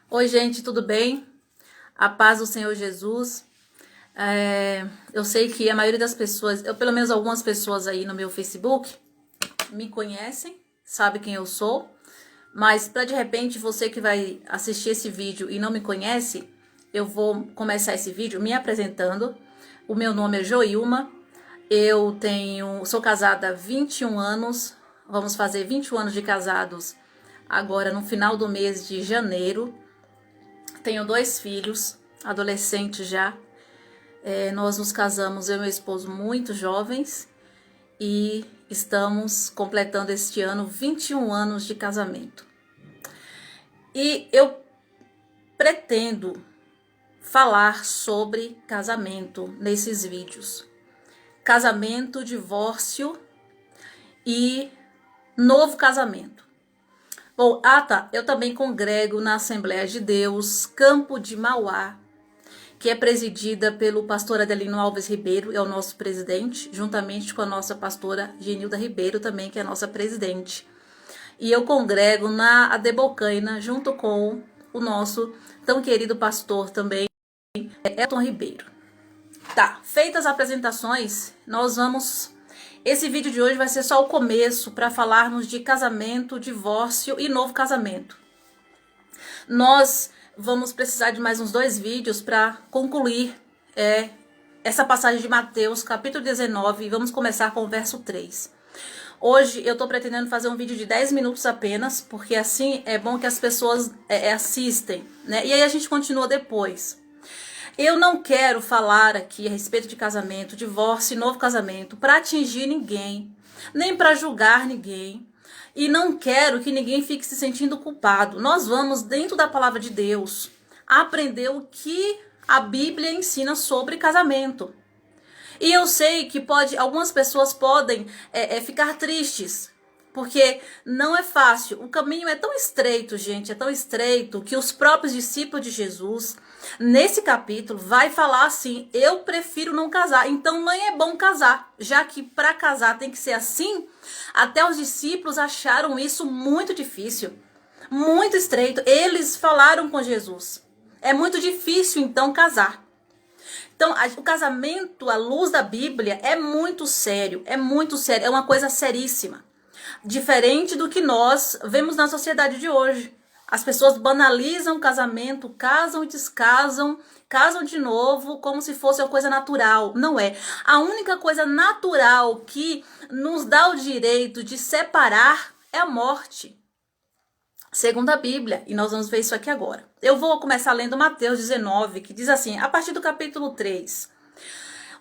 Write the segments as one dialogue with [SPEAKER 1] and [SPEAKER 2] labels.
[SPEAKER 1] Oi, gente, tudo bem? A paz do Senhor Jesus. Eu sei que a maioria das pessoas, pelo menos algumas pessoas aí no meu Facebook, me conhecem, sabe quem eu sou, mas para de repente você que vai assistir esse vídeo e não me conhece, eu vou começar esse vídeo me apresentando. O meu nome é Joilma, sou casada há 21 anos, vamos fazer 21 anos de casados agora no final do mês de janeiro. Tenho 2 filhos, adolescentes já. Nós nos casamos, eu e meu esposo, muito jovens e estamos completando este ano 21 anos de casamento. E eu pretendo falar sobre casamento nesses vídeos. Casamento, divórcio e novo casamento. Bom, eu também congrego na Assembleia de Deus, Campo de Mauá, que é presidida pelo pastor Adelino Alves Ribeiro, é o nosso presidente, juntamente com a nossa pastora Genilda Ribeiro também, que é a nossa presidente. E eu congrego na Adebocaina, junto com o nosso tão querido pastor também, Elton Ribeiro. Tá, feitas as apresentações, esse vídeo de hoje vai ser só o começo para falarmos de casamento, divórcio e novo casamento. Nós vamos precisar de mais uns 2 vídeos para concluir essa passagem de Mateus, capítulo 19, e vamos começar com o verso 3. Hoje eu estou pretendendo fazer um vídeo de 10 minutos apenas, porque assim é bom que as pessoas assistem, né? E aí a gente continua depois. Eu não quero falar aqui a respeito de casamento, divórcio e novo casamento para atingir ninguém, nem para julgar ninguém. E não quero que ninguém fique se sentindo culpado. Nós vamos, dentro da palavra de Deus, aprender o que a Bíblia ensina sobre casamento. E eu sei que algumas pessoas podem ficar tristes, porque não é fácil. O caminho é tão estreito, gente, é tão estreito que os próprios discípulos de Jesus, nesse capítulo, vai falar assim: eu prefiro não casar. Então nem é bom casar, já que para casar tem que ser assim. Até os discípulos acharam isso muito difícil, muito estreito. Eles falaram com Jesus: é muito difícil então casar. Então, o casamento à luz da Bíblia é muito sério, é uma coisa seríssima. Diferente do que nós vemos na sociedade de hoje. As pessoas banalizam o casamento, casam e descasam, casam de novo como se fosse uma coisa natural. Não é. A única coisa natural que nos dá o direito de separar é a morte, segundo a Bíblia, e nós vamos ver isso aqui agora. Eu vou começar lendo Mateus 19, que diz assim, a partir do capítulo 3.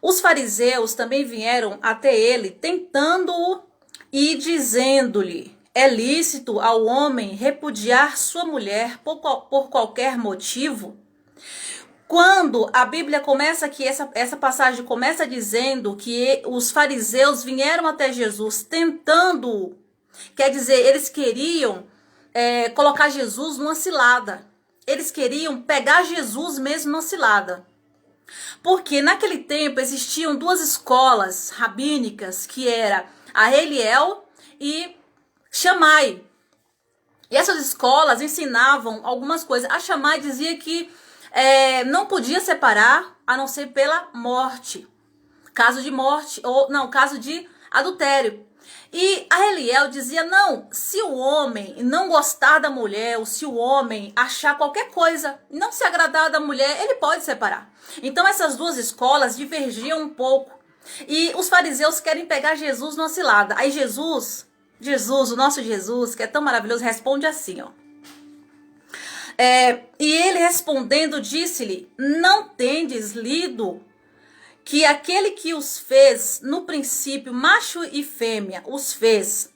[SPEAKER 1] Os fariseus também vieram até ele, tentando-o e dizendo-lhe: é lícito ao homem repudiar sua mulher por qualquer motivo? Quando a Bíblia começa aqui, essa passagem começa dizendo que os fariseus vieram até Jesus tentando, quer dizer, eles queriam colocar Jesus numa cilada. Eles queriam pegar Jesus mesmo numa cilada. Porque naquele tempo existiam 2 escolas rabínicas, que era a Eliel e Shammai. E essas escolas ensinavam algumas coisas. A Shammai dizia que não podia separar a não ser pela morte. Caso de morte, ou não, caso de adultério. E a Eliel dizia, não, se o homem não gostar da mulher, ou se o homem achar qualquer coisa, não se agradar da mulher, ele pode separar. Então essas 2 escolas divergiam um pouco. E os fariseus querem pegar Jesus numa cilada. Aí Jesus, o nosso Jesus, que é tão maravilhoso, responde assim, ó. E ele respondendo disse-lhe, não tendes lido que aquele que os fez, no princípio, macho e fêmea, os fez.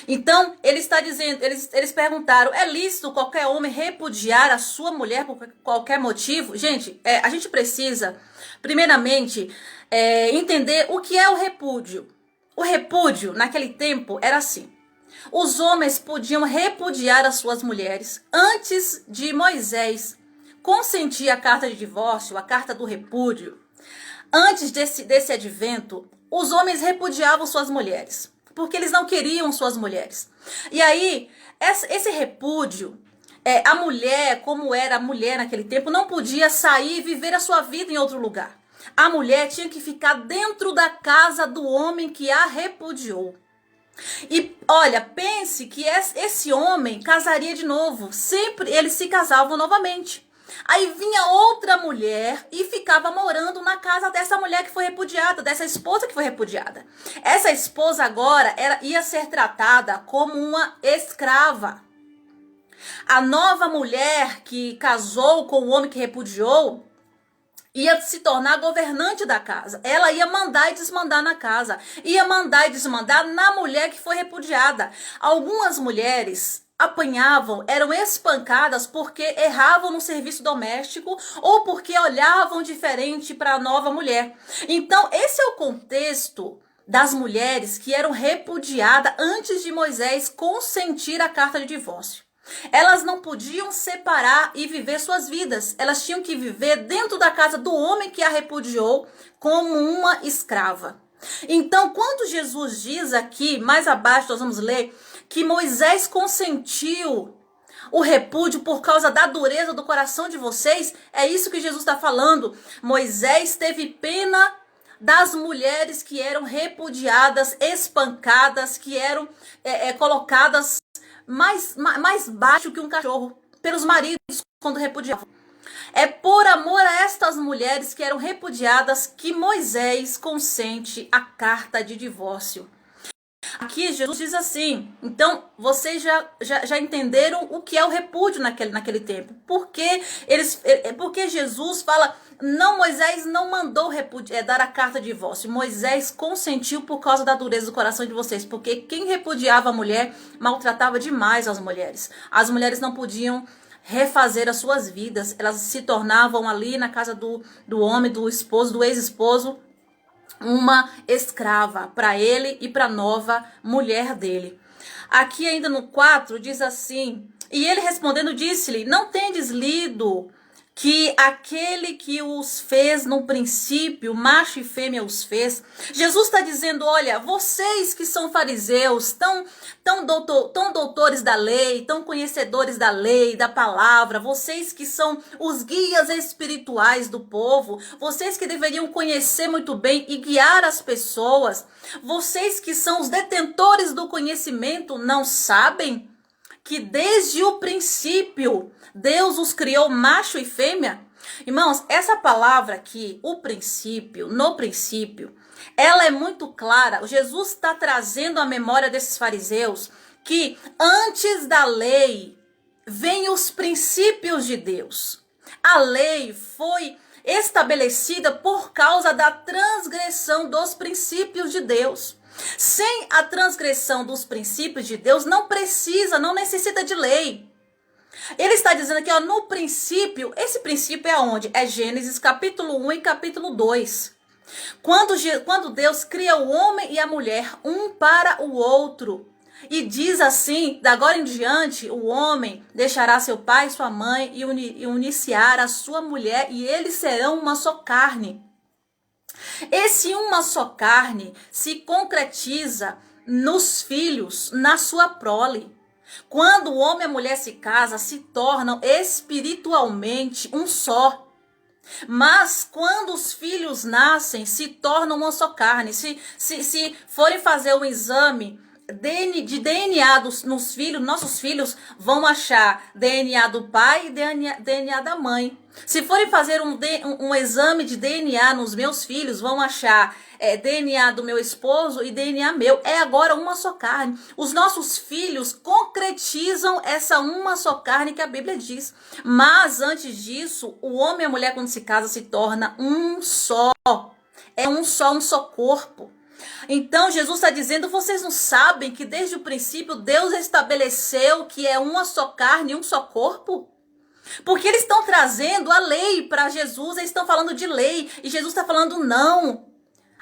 [SPEAKER 1] Então, ele está dizendo, eles perguntaram, é lícito qualquer homem repudiar a sua mulher por qualquer motivo? Gente, a gente precisa, primeiramente, entender o que é o repúdio. O repúdio, naquele tempo, era assim. Os homens podiam repudiar as suas mulheres antes de Moisés consentir a carta de divórcio, a carta do repúdio. Antes desse advento, os homens repudiavam suas mulheres, porque eles não queriam suas mulheres. E aí, esse repúdio a mulher, como era a mulher naquele tempo, não podia sair e viver a sua vida em outro lugar. A mulher tinha que ficar dentro da casa do homem que a repudiou. E olha, pense que esse homem casaria de novo. Sempre eles se casavam novamente. Aí vinha outra mulher e ficava morando na casa dessa mulher que foi repudiada, dessa esposa que foi repudiada. Essa esposa agora ia ser tratada como uma escrava. A nova mulher que casou com o homem que repudiou ia se tornar governante da casa. Ela ia mandar e desmandar na casa. Ia mandar e desmandar na mulher que foi repudiada. Algumas mulheres apanhavam, eram espancadas porque erravam no serviço doméstico ou porque olhavam diferente para a nova mulher. Então, esse é o contexto das mulheres que eram repudiadas antes de Moisés consentir a carta de divórcio. Elas não podiam separar e viver suas vidas. Elas tinham que viver dentro da casa do homem que a repudiou como uma escrava. Então, quando Jesus diz aqui, mais abaixo nós vamos ler, que Moisés consentiu o repúdio por causa da dureza do coração de vocês, é isso que Jesus está falando. Moisés teve pena das mulheres que eram repudiadas, espancadas, que eram colocadas mais baixo que um cachorro pelos maridos quando repudiavam. É por amor a estas mulheres que eram repudiadas que Moisés consente a carta de divórcio. Aqui Jesus diz assim, então vocês já entenderam o que é o repúdio naquele tempo. Porque Jesus fala, não, Moisés não mandou dar a carta de divórcio. Moisés consentiu por causa da dureza do coração de vocês. Porque quem repudiava a mulher maltratava demais as mulheres. As mulheres não podiam refazer as suas vidas. Elas se tornavam ali na casa do homem, do esposo, do ex-esposo, uma escrava para ele e para a nova mulher dele. Aqui ainda no 4 diz assim, e ele respondendo disse-lhe, não tendes lido que aquele que os fez no princípio, macho e fêmea os fez? Jesus está dizendo, olha, vocês que são fariseus, tão doutores da lei, tão conhecedores da lei, da palavra, vocês que são os guias espirituais do povo, vocês que deveriam conhecer muito bem e guiar as pessoas, vocês que são os detentores do conhecimento, não sabem que desde o princípio Deus os criou macho e fêmea? Irmãos, essa palavra aqui, o princípio, no princípio, ela é muito clara. Jesus está trazendo à memória desses fariseus que antes da lei vêm os princípios de Deus. A lei foi estabelecida por causa da transgressão dos princípios de Deus. Sem a transgressão dos princípios de Deus, não necessita de lei. Ele está dizendo aqui, ó, no princípio, esse princípio é onde? É Gênesis capítulo 1 e capítulo 2. Quando Deus cria o homem e a mulher, um para o outro. E diz assim, da agora em diante, o homem deixará seu pai e sua mãe e uniciar a sua mulher e eles serão uma só carne. Esse uma só carne se concretiza nos filhos, na sua prole. Quando o homem e a mulher se casam, se tornam espiritualmente um só. Mas quando os filhos nascem, se tornam uma só carne. Se forem fazer um exame de DNA nos filhos, nossos filhos vão achar DNA do pai e DNA da mãe. Se forem fazer um exame de DNA nos meus filhos, vão achar DNA do meu esposo e DNA meu. É agora uma só carne. Os nossos filhos concretizam essa uma só carne que a Bíblia diz. Mas antes disso, o homem e a mulher quando se casa se torna um só. É um só corpo. Então Jesus está dizendo, vocês não sabem que desde o princípio Deus estabeleceu que é uma só carne, um só corpo? Porque eles estão trazendo a lei para Jesus, eles estão falando de lei, e Jesus está falando não.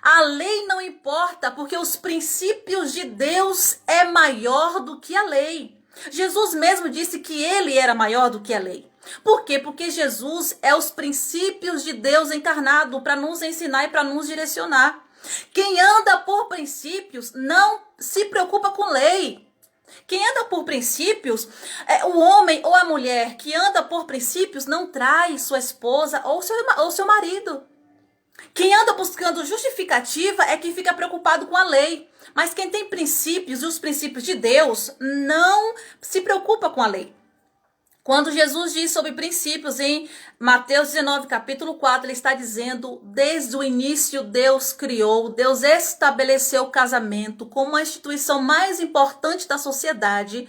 [SPEAKER 1] A lei não importa, porque os princípios de Deus é maior do que a lei. Jesus mesmo disse que ele era maior do que a lei. Por quê? Porque Jesus é os princípios de Deus encarnado para nos ensinar e para nos direcionar. Quem anda por princípios não se preocupa com lei. Quem anda por princípios, o homem ou a mulher que anda por princípios não trai sua esposa ou seu marido. Quem anda buscando justificativa é quem fica preocupado com a lei. Mas quem tem princípios e os princípios de Deus não se preocupa com a lei. Quando Jesus diz sobre princípios em Mateus 19, capítulo 4, ele está dizendo, desde o início Deus criou, Deus estabeleceu o casamento como a instituição mais importante da sociedade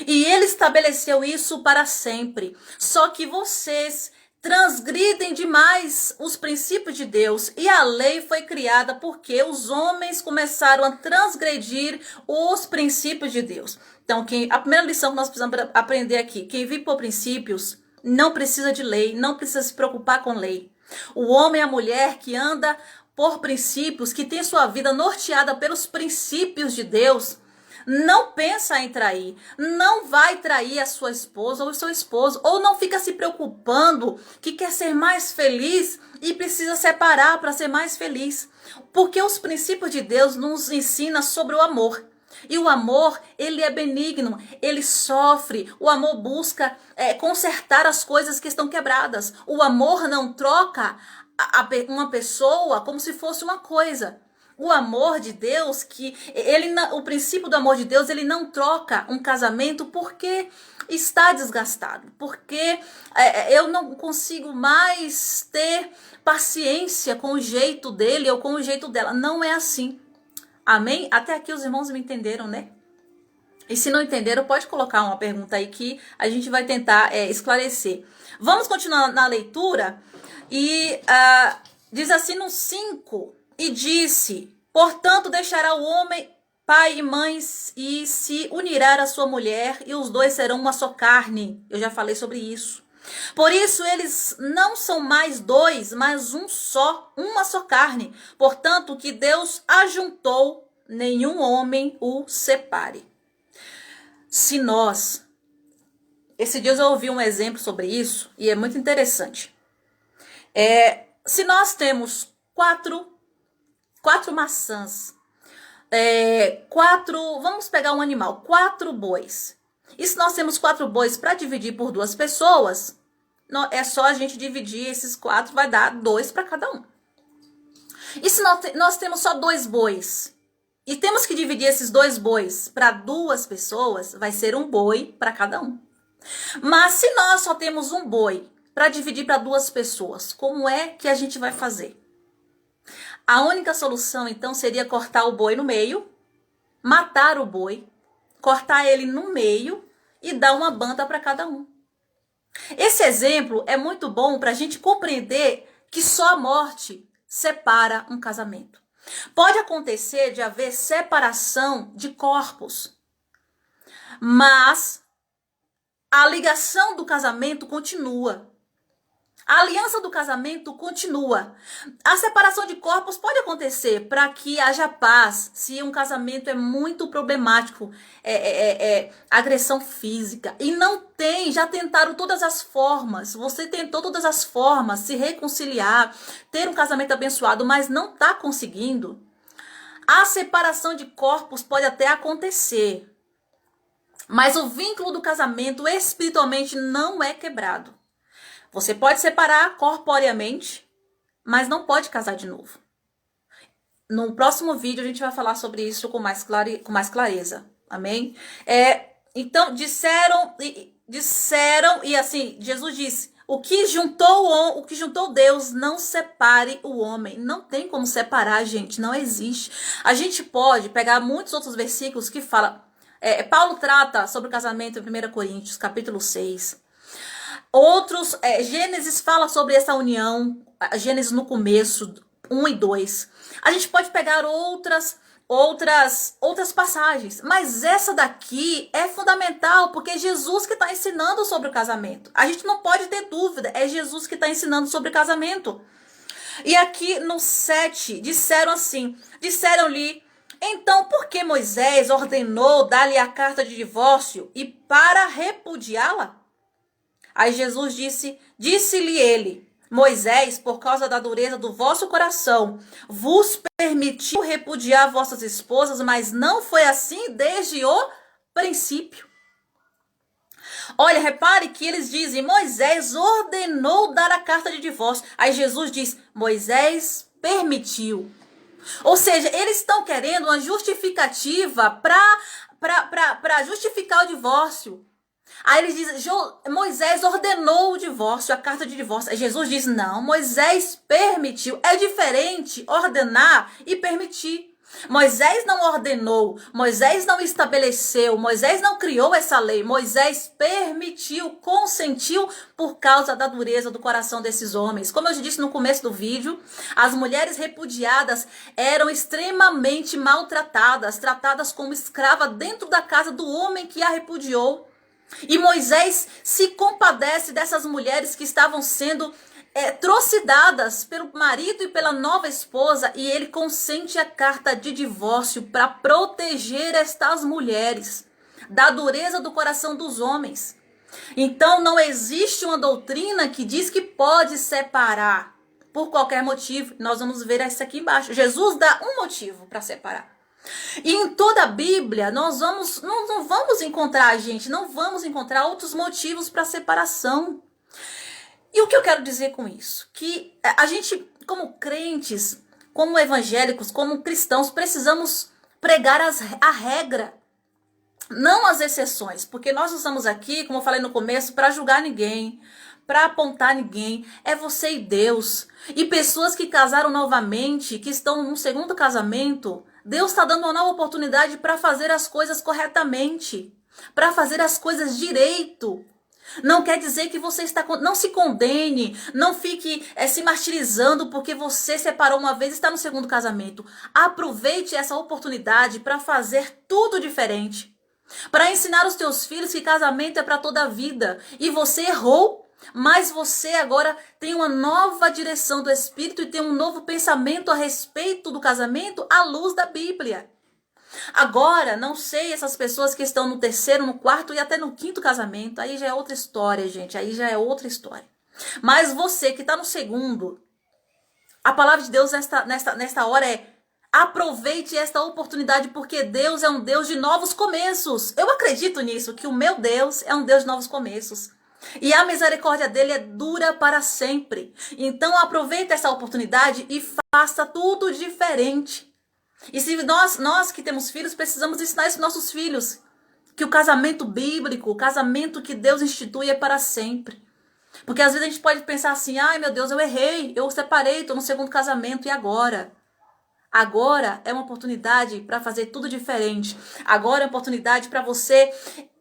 [SPEAKER 1] e ele estabeleceu isso para sempre. Só que vocês transgridem demais os princípios de Deus e a lei foi criada porque os homens começaram a transgredir os princípios de Deus. Então, a primeira lição que nós precisamos aprender aqui, quem vive por princípios não precisa de lei, não precisa se preocupar com lei. O homem e a mulher que anda por princípios, que tem sua vida norteada pelos princípios de Deus, não pensa em trair, não vai trair a sua esposa ou o seu esposo, ou não fica se preocupando que quer ser mais feliz e precisa separar para ser mais feliz. Porque os princípios de Deus nos ensinam sobre o amor. E o amor, ele é benigno, ele sofre, o amor busca consertar as coisas que estão quebradas. O amor não troca uma pessoa como se fosse uma coisa. O amor de Deus, o princípio do amor de Deus, ele não troca um casamento porque está desgastado, porque eu não consigo mais ter paciência com o jeito dele ou com o jeito dela. Não é assim. Amém? Até aqui os irmãos me entenderam, né? E se não entenderam, pode colocar uma pergunta aí que a gente vai tentar esclarecer. Vamos continuar na leitura. E diz assim no 5, e disse, portanto deixará o homem pai e mãe e se unirá à sua mulher e os dois serão uma só carne. Eu já falei sobre isso. Por isso eles não são mais dois, mas uma só carne. Portanto, o que Deus ajuntou, nenhum homem o separe. Esse dia eu ouvi um exemplo sobre isso e é muito interessante. Se nós temos quatro maçãs, vamos pegar um animal, 4 bois. E se nós temos 4 bois para dividir por 2 pessoas, é só a gente dividir esses 4, vai dar 2 para cada um. E se nós temos só 2 bois, e temos que dividir esses 2 bois para 2 pessoas, vai ser 1 boi para cada um. Mas se nós só temos 1 boi para dividir para 2 pessoas, como é que a gente vai fazer? A única solução, então, seria cortar o boi no meio, matar o boi, cortar ele no meio e dar uma banda para cada um. Esse exemplo é muito bom para a gente compreender que só a morte separa um casamento. Pode acontecer de haver separação de corpos, mas a ligação do casamento continua. A aliança do casamento continua. A separação de corpos pode acontecer para que haja paz, se um casamento é muito problemático, agressão física. E não tem, já tentaram todas as formas, você tentou todas as formas, se reconciliar, ter um casamento abençoado, mas não está conseguindo. A separação de corpos pode até acontecer, mas o vínculo do casamento espiritualmente não é quebrado. Você pode separar corporeamente, mas não pode casar de novo. No próximo vídeo a gente vai falar sobre isso com mais clareza. Amém? Então disseram e assim, Jesus disse, o que juntou Deus não separe o homem. Não tem como separar, gente, não existe. A gente pode pegar muitos outros versículos que falam, Paulo trata sobre o casamento em 1 Coríntios, capítulo 6. Gênesis fala sobre essa união, Gênesis no começo, 1 e 2. A gente pode pegar outras passagens, mas essa daqui é fundamental, porque é Jesus que está ensinando sobre o casamento. A gente não pode ter dúvida, é Jesus que está ensinando sobre o casamento. E aqui no 7, disseram-lhe, então por que Moisés ordenou dar-lhe a carta de divórcio e para repudiá-la? Aí Jesus disse-lhe ele, Moisés, por causa da dureza do vosso coração, vos permitiu repudiar vossas esposas, mas não foi assim desde o princípio. Olha, repare que eles dizem, Moisés ordenou dar a carta de divórcio. Aí Jesus diz, Moisés permitiu. Ou seja, eles estão querendo uma justificativa para justificar o divórcio. Aí eles dizem, Moisés ordenou o divórcio, a carta de divórcio. Aí Jesus diz, não, Moisés permitiu. É diferente ordenar e permitir. Moisés não ordenou, Moisés não estabeleceu, Moisés não criou essa lei. Moisés permitiu, consentiu por causa da dureza do coração desses homens. Como eu já disse no começo do vídeo, as mulheres repudiadas eram extremamente maltratadas, tratadas como escrava dentro da casa do homem que a repudiou. E Moisés se compadece dessas mulheres que estavam sendo atrocidades pelo marido e pela nova esposa, e ele consente a carta de divórcio para proteger estas mulheres da dureza do coração dos homens. Então não existe uma doutrina que diz que pode separar por qualquer motivo. Nós vamos ver isso aqui embaixo. Jesus dá um motivo para separar. E em toda a Bíblia nós não vamos encontrar, gente, não vamos encontrar outros motivos para separação. E o que eu quero dizer com isso? Que a gente, como crentes, como evangélicos, como cristãos, precisamos pregar a regra, não as exceções. Porque nós não estamos aqui, como eu falei no começo, para julgar ninguém, para apontar ninguém. É você e Deus. E pessoas que casaram novamente, que estão num segundo casamento, Deus está dando uma nova oportunidade para fazer as coisas corretamente, para fazer as coisas direito. Não quer dizer que você não se condene, não fique se martirizando porque você separou uma vez e está no segundo casamento. Aproveite essa oportunidade para fazer tudo diferente. Para ensinar os teus filhos que casamento é para toda a vida. E você errou, mas você agora tem uma nova direção do Espírito e tem um novo pensamento a respeito do casamento à luz da Bíblia. Agora, não sei, essas pessoas que estão no terceiro, no quarto e até no quinto casamento, aí já é outra história, gente, aí já é outra história. Mas você que está no segundo, a palavra de Deus nesta hora é: aproveite esta oportunidade, porque Deus é um Deus de novos começos. Eu acredito nisso, que o meu Deus é um Deus de novos começos. E a misericórdia dele dura para sempre. Então aproveite essa oportunidade e faça tudo diferente. E se nós que temos filhos, precisamos ensinar isso aos nossos filhos. Que o casamento bíblico, o casamento que Deus institui é para sempre. Porque às vezes a gente pode pensar assim: ai meu Deus, eu errei, eu separei, estou no segundo casamento, e agora? Agora é uma oportunidade para fazer tudo diferente. Agora é uma oportunidade para você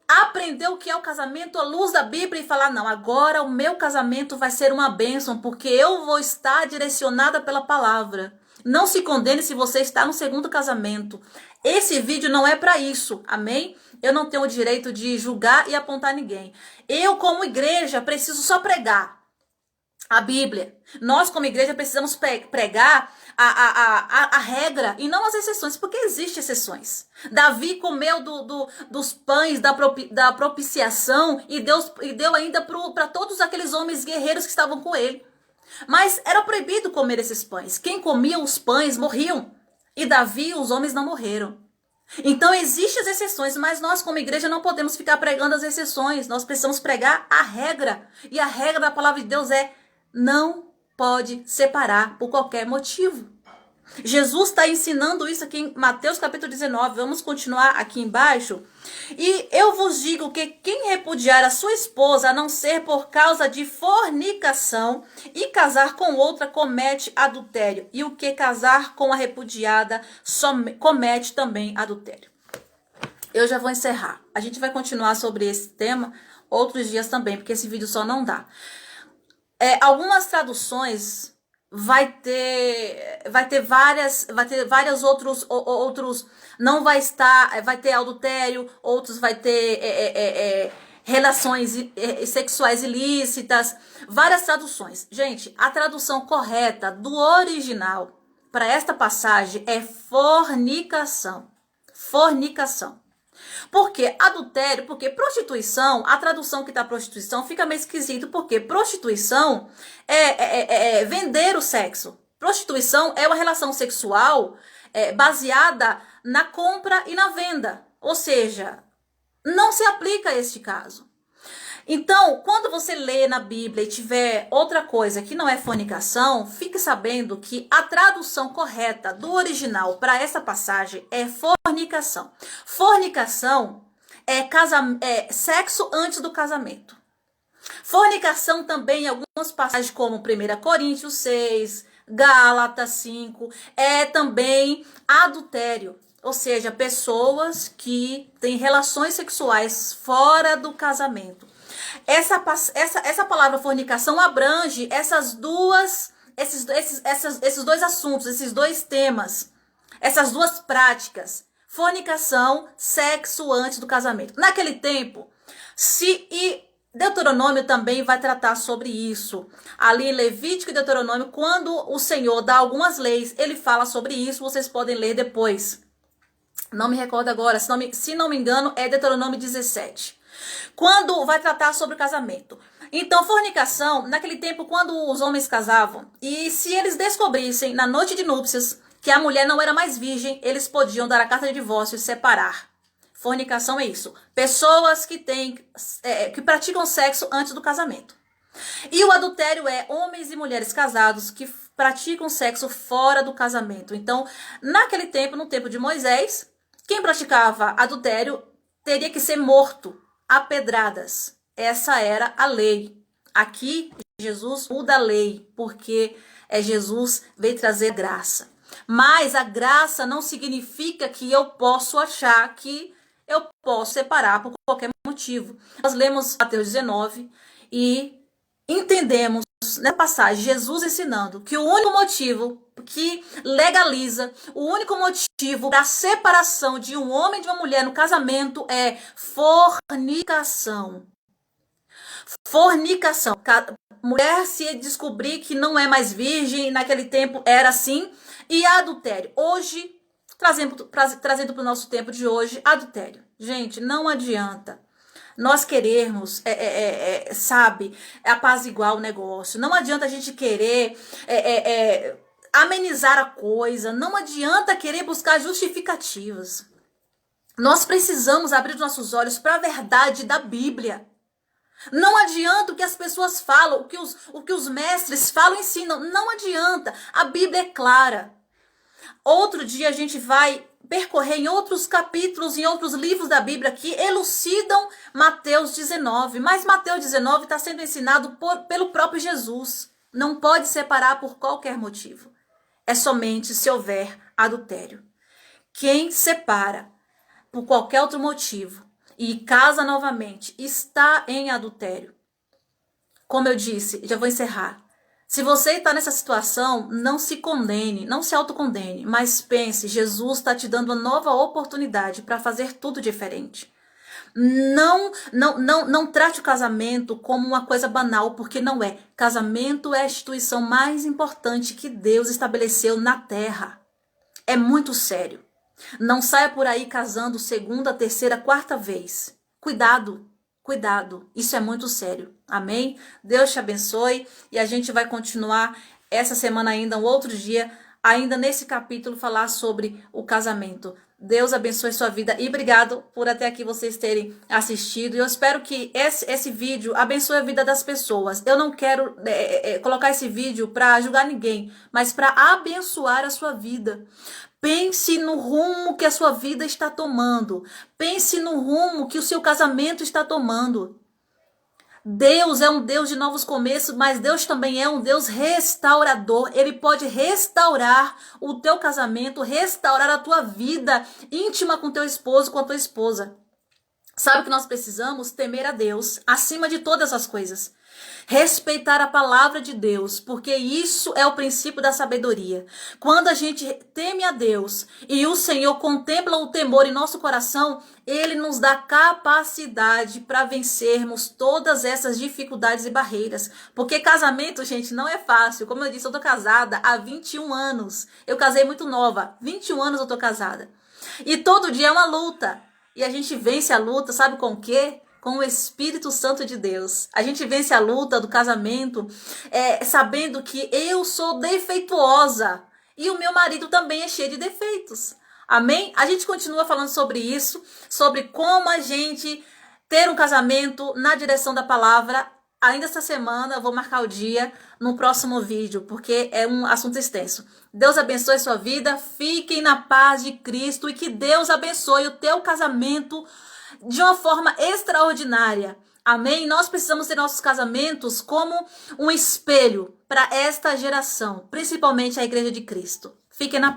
[SPEAKER 1] aprender o que é o casamento à luz da Bíblia e falar: não, agora o meu casamento vai ser uma bênção, porque eu vou estar direcionada pela palavra. Não se condene se você está no segundo casamento. Esse vídeo não é para isso, amém? Eu não tenho o direito de julgar e apontar ninguém. Eu, como igreja, preciso só pregar a Bíblia. Nós, como igreja, precisamos pregar a regra e não as exceções, porque existem exceções. Davi comeu dos pães da propiciação e deu ainda para todos aqueles homens guerreiros que estavam com ele. Mas era proibido comer esses pães. Quem comia os pães morriam. E Davi, os homens não morreram. Então existem as exceções, mas nós como igreja não podemos ficar pregando as exceções. Nós precisamos pregar a regra. E a regra da palavra de Deus é: não pode separar por qualquer motivo. Jesus está ensinando isso aqui em Mateus capítulo 19. Vamos continuar aqui embaixo. E eu vos digo que quem repudiar a sua esposa, a não ser por causa de fornicação, e casar com outra, comete adultério. E o que casar com a repudiada comete também adultério. Eu já vou encerrar. A gente vai continuar sobre esse tema outros dias também, porque esse vídeo só não dá. Algumas traduções vai ter várias outros não vai estar, vai ter adultério, outros vai ter relações sexuais ilícitas, várias traduções. Gente, a tradução correta do original para esta passagem é fornicação. Fornicação. Por que adultério? Porque prostituição, a tradução que está prostituição fica meio esquisito, porque prostituição é vender o sexo. Prostituição é uma relação sexual baseada na compra e na venda. Ou seja, não se aplica a este caso. Então, quando você lê na Bíblia e tiver outra coisa que não é fornicação, fique sabendo que a tradução correta do original para essa passagem é fornicação. Fornicação é sexo antes do casamento. Fornicação também em algumas passagens como 1 Coríntios 6, Gálatas 5, é também adultério. Ou seja, pessoas que têm relações sexuais fora do casamento. Essa palavra fornicação abrange esses dois assuntos, esses dois temas, essas duas práticas. Fornicação, sexo antes do casamento. Naquele tempo, e Deuteronômio também vai tratar sobre isso. Ali em Levítico e Deuteronômio, quando o Senhor dá algumas leis, ele fala sobre isso, vocês podem ler depois. Não me recordo agora, se não me engano, é Deuteronômio 17. Quando vai tratar sobre o casamento. Então, fornicação, naquele tempo, quando os homens casavam, e se eles descobrissem na noite de núpcias que a mulher não era mais virgem, eles podiam dar a carta de divórcio e separar. Fornicação é isso. Pessoas que praticam sexo antes do casamento. E o adultério é homens e mulheres casados que praticam sexo fora do casamento. Então, naquele tempo, no tempo de Moisés, quem praticava adultério teria que ser morto a pedradas. Essa era a lei. Aqui, Jesus muda a lei, porque Jesus veio trazer graça. Mas a graça não significa que eu posso achar que eu posso separar por qualquer motivo. Nós lemos Mateus 19 e entendemos na passagem Jesus ensinando que o único motivo que legaliza, o único motivo da separação de um homem e de uma mulher no casamento é fornicação. Fornicação. Mulher se descobrir que não é mais virgem, naquele tempo era assim, e adultério. Hoje, trazendo para o nosso tempo de hoje, adultério. Gente, não adianta nós querermos, apaziguar o negócio. Não adianta a gente querer amenizar a coisa. Não adianta querer buscar justificativas. Nós precisamos abrir os nossos olhos para a verdade da Bíblia. Não adianta o que as pessoas falam, o que os mestres falam e ensinam. Não adianta. A Bíblia é clara. Outro dia a gente vai percorrer em outros capítulos, em outros livros da Bíblia que elucidam Mateus 19. Mas Mateus 19 está sendo ensinado pelo próprio Jesus. Não pode separar por qualquer motivo. É somente se houver adultério. Quem separa por qualquer outro motivo e casa novamente está em adultério. Como eu disse, já vou encerrar. Se você está nessa situação, não se condene, não se autocondene, mas pense, Jesus está te dando uma nova oportunidade para fazer tudo diferente. Não trate o casamento como uma coisa banal, porque não é. Casamento é a instituição mais importante que Deus estabeleceu na terra. É muito sério. Não saia por aí casando segunda, terceira, quarta vez. Cuidado. Cuidado, isso é muito sério, amém? Deus te abençoe e a gente vai continuar essa semana ainda, um outro dia, ainda nesse capítulo, falar sobre o casamento. Deus abençoe sua vida e obrigado por até aqui vocês terem assistido. E eu espero que esse vídeo abençoe a vida das pessoas. Eu não quero colocar esse vídeo para julgar ninguém, mas para abençoar a sua vida. Pense no rumo que a sua vida está tomando. Pense no rumo que o seu casamento está tomando. Deus é um Deus de novos começos, mas Deus também é um Deus restaurador. Ele pode restaurar o teu casamento, restaurar a tua vida íntima com teu esposo, com a tua esposa. Sabe o que nós precisamos? Temer a Deus acima de todas as coisas. Respeitar a palavra de Deus, porque isso é o princípio da sabedoria. Quando a gente teme a Deus e o Senhor contempla o temor em nosso coração, Ele nos dá capacidade para vencermos todas essas dificuldades e barreiras. Porque casamento, gente, não é fácil. Como eu disse, eu tô casada há 21 anos. Eu casei muito nova. 21 anos eu tô casada. E todo dia é uma luta. E a gente vence a luta, sabe com o quê? Com o Espírito Santo de Deus. A gente vence a luta do casamento sabendo que eu sou defeituosa e o meu marido também é cheio de defeitos. Amém? A gente continua falando sobre isso, sobre como a gente ter um casamento na direção da palavra. Ainda essa semana eu vou marcar o dia no próximo vídeo, porque é um assunto extenso. Deus abençoe sua vida, fiquem na paz de Cristo e que Deus abençoe o teu casamento de uma forma extraordinária. Amém? Nós precisamos ter nossos casamentos como um espelho para esta geração, principalmente a Igreja de Cristo. Fiquem na paz.